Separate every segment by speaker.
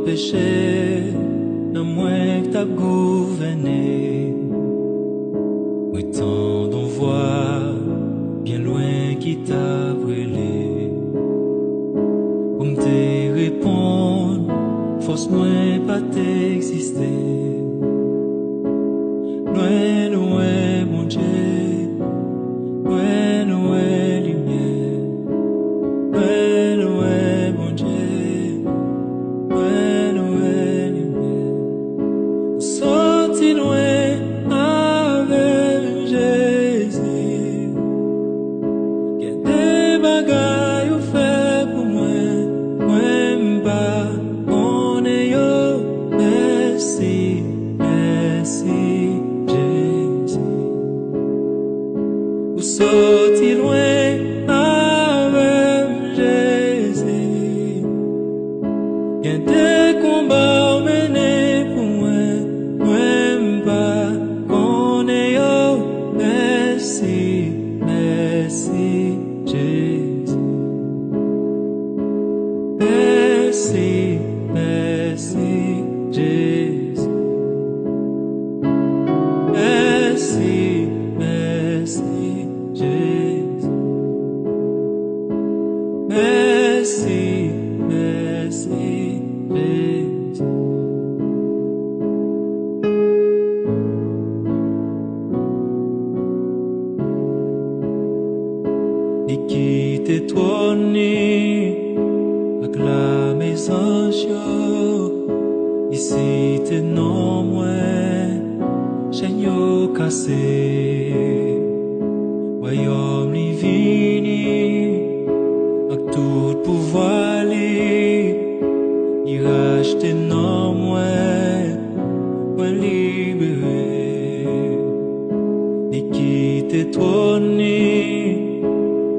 Speaker 1: péché, non moins que t'as gouverné. Oui, tant d'on voit, bien loin qui t'a brûlé. Pour me te répondre, force moins pas t'exister. Loin, loin, mon Dieu, loin, loin, lumière. Loin, loin, mon Dieu, loin, loin, lumière. Sorti loin avec Jésus. Qu'il y a des bagailles ou fait pour moi, moi m'pas, on est yo, merci, merci, Jésus. Ou sorti loin avec Jésus. Y a des combats menés pour moi, moi m'pas, qu'on est yo, merci, merci, Jésus. Merci, merci, Jésus. Merci, merci, Jésus. Merci, merci, Jésus. Ni quitte toi ni acclamer anges, ici t'es non moins, Seigneur cassé, royaume divini, avec tout pouvoir li, il rachète non moins, point libéré, ni quitte toi ni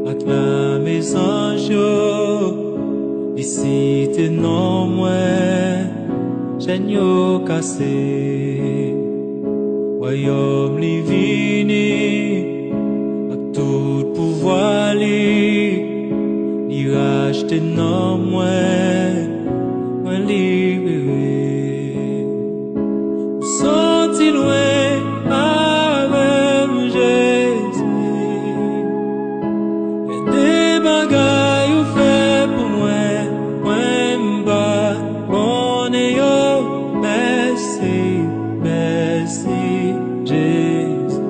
Speaker 1: acclamer anges, ici t'es non moins, Seigneur cassé, royaume divini, avec tout pouvoir li, il rachète non moins libéré. Sorti loin avec Jésus. Y a des bagailles ou fait pour moi, moi m'pas, on est yo, merci, merci, Jésus.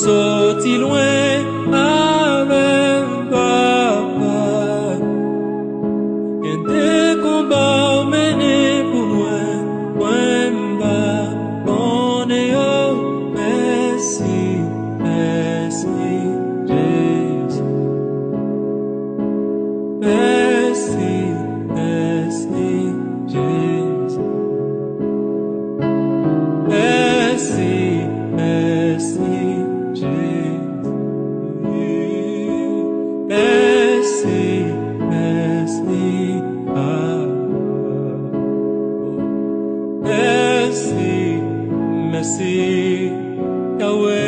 Speaker 1: Sorti loin avec papa. Y a des combats menés pour moi, moi m'pas, on est yo, merci, merci, Jésus. Merci, merci, Jésus. Merci, merci, Jésus. Merci, merci, ah. Merci, merci, Yahweh.